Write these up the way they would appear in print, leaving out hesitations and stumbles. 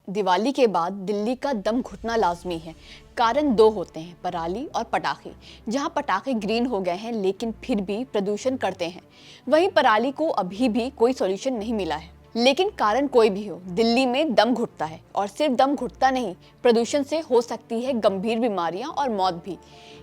दिवाली के बाद दिल्ली का दम घुटना लाजमी है। कारण दो होते हैं, पराली और पटाखे। जहां पटाखे ग्रीन हो गए हैं लेकिन फिर भी प्रदूषण करते हैं, वहीं पराली को अभी भी कोई सॉल्यूशन नहीं मिला है। लेकिन कारण कोई भी हो, दिल्ली में दम घुटता है। और सिर्फ दम घुटता नहीं, प्रदूषण से हो सकती है गंभीर बीमारियां और मौत भी।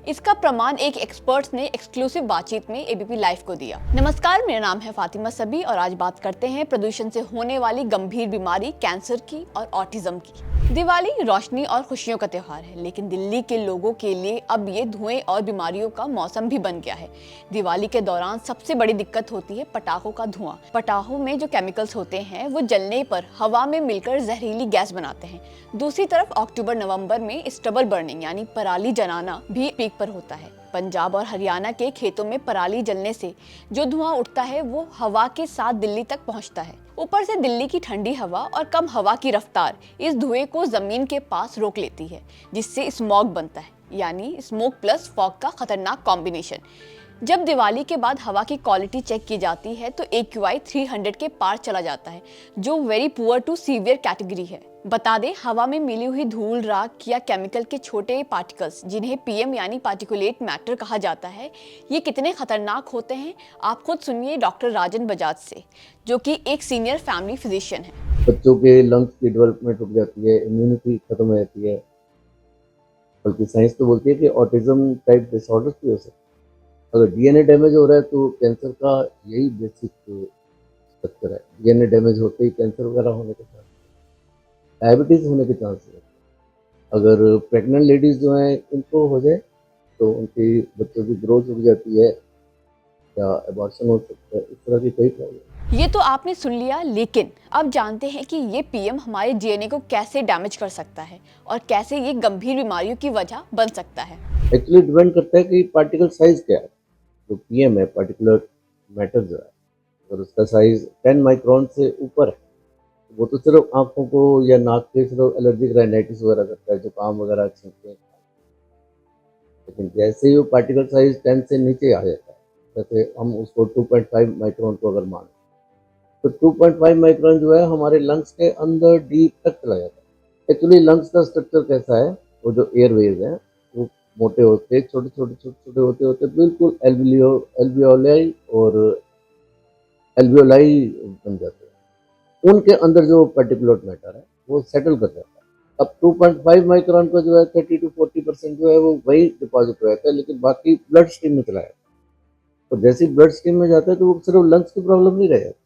इसका प्रमाण एक एक्सपर्ट्स ने एक्सक्लूसिव बातचीत में एबीपी लाइव को दिया। नमस्कार, मेरा नाम है फातिमा सबी और आज बात करते हैं प्रदूषण से होने वाली गंभीर बीमारी कैंसर की और ऑटिज्म की। दिवाली रोशनी और खुशियों का त्योहार है, लेकिन दिल्ली के लोगों के लिए अब ये धुएं और बीमारियों का मौसम भी बन गया है। दिवाली के दौरान सबसे बड़ी दिक्कत होती है पटाखों का धुआं। पटाखों में जो केमिकल्स होते हैं वो जलने पर हवा में मिलकर जहरीली गैस बनाते हैं। दूसरी तरफ अक्टूबर नवंबर में स्टबल बर्निंग यानी पराली जलाना भी पीक पर होता है। पंजाब और हरियाणा के खेतों में पराली जलने से जो धुआं उठता है वो हवा के साथ दिल्ली तक पहुंचता है। ऊपर से दिल्ली की ठंडी हवा और कम हवा की रफ्तार इस धुएं को जमीन के पास रोक लेती है, जिससे स्मॉग बनता है, यानी स्मोक प्लस फॉग का खतरनाक कॉम्बिनेशन। जब दिवाली के बाद हवा की क्वालिटी चेक की जाती है तो AQI 300 के पार चला जाता है, जो very poor to severe category है। बता दें, हवा में मिली हुई धूल, राख या केमिकल के छोटे पार्टिकल्स, जिन्हें PM यानी पार्टिकुलेट मैटर कहा जाता है, ये कितने खतरनाक होते हैं आप खुद सुनिए डॉक्टर राजन बजाज से, जो कि एक सीनियर फैमिली फिजिशियन है। बच्चों के लंग्स की डेवलपमेंट रुक जाती है, इम्यूनिटी खत्म हो जाती है। बल्कि साइंस तो बोलती है कि ऑटिज्म टाइप डिसऑर्डर्स भी हो सकते हैं। अगर DNA डैमेज हो रहा है तो कैंसर का यही बेसिक स्ट्रक्चर है। DNA डैमेज होते ही कैंसर वगैरह होने के चांस, डायबिटीज होने के चांस है। अगर प्रेग्नेंट लेडीज जो हैं इनको हो जाए तो उनकी बच्चों की ग्रोथ रुक जाती है या एबॉर्शन हो सकता है। इस तरह की कई प्रॉब्लम। ये तो आपने सुन लिया, लेकिन अब जानते हैं कि ये PM हमारे DNA को कैसे डैमेज कर सकता है और कैसे ये गंभीर बीमारियों की वजह बन सकता है। एक्चुअली डिपेंड करता है कि पार्टिकल साइज क्या है। जो PM है, पार्टिकुलर मैटर जो है, अगर उसका साइज 10 माइक्रोन से ऊपर है, वो तो सिर्फ आंखों को या नाक के सिर्फ एलर्जिक राइनाइटिस वगैरह करता है, जुकाम वगैरह छींकते हैं। लेकिन जैसे ही वो पार्टिकल साइज 10 से नीचे आ जाता है, जैसे हम उसको 2.5 माइक्रोन को अगर माने, तो 2.5 माइक्रोन जो है हमारे लंग्स के अंदर डीप तक चला जाता है। एक्चुअली लंग्स का स्ट्रक्चर कैसा है, वो जो एयरवेज है वो मोटे होते, छोटे छोटे छोटे छोटे होते होते बिल्कुल एल्वियोलाई और एल्वियोलाई बन जाते हैं। उनके अंदर जो पर्टिकुलर मैटर है वो सेटल कर जाता है। अब 2.5 माइक्रोन का जो है 30 to 40% जो है वो वही डिपॉजिट हो जाता है, लेकिन बाकी ब्लड स्ट्रीम में चला जाता है। तो जैसे ही ब्लड स्ट्रीम में जाता है तो वो सिर्फ लंग्स की प्रॉब्लम नहीं रह जाती,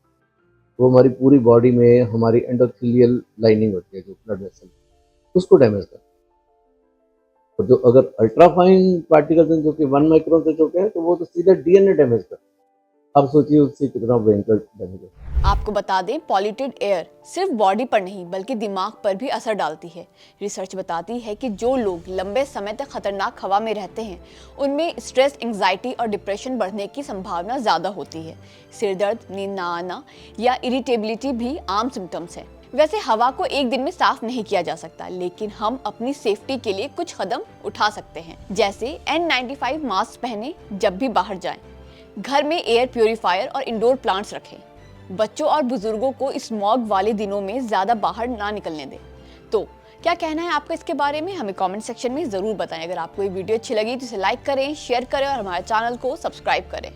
वो हमारी पूरी बॉडी में हमारी एंडोथेलियल लाइनिंग होती है जो ब्लड वेसल, उसको डैमेज करता है। और जो अगर अल्ट्राफाइन पार्टिकल्स हैं जो कि 1 माइक्रोन से छोटे हैं, तो वो तो सीधा DNA डैमेज करता है। अब सोचिए उससे कितना भयंकर डैमेज है। आपको बता दें, पॉल्यूटेड एयर सिर्फ बॉडी पर नहीं बल्कि दिमाग पर भी असर डालती है। रिसर्च बताती है कि जो लोग लंबे समय तक खतरनाक हवा में रहते हैं, उनमें स्ट्रेस, एंग्जाइटी और डिप्रेशन बढ़ने की संभावना ज़्यादा होती है। सिर दर्द, नींद ना आना या इरिटेबिलिटी भी आम सिम्टम्स हैं। वैसे हवा को एक दिन में साफ नहीं किया जा सकता, लेकिन हम अपनी सेफ्टी के लिए कुछ कदम उठा सकते हैं, जैसे N95 मास्क पहने जब भी बाहर जाएं, घर में एयर प्यूरिफायर और इंडोर प्लांट्स रखें, बच्चों और बुजुर्गों को स्मॉग वाले दिनों में ज़्यादा बाहर ना निकलने दें। तो क्या कहना है आपका इसके बारे में, हमें कमेंट सेक्शन में ज़रूर बताएं। अगर आपको ये वीडियो अच्छी लगी तो इसे लाइक करें, शेयर करें और हमारे चैनल को सब्सक्राइब करें।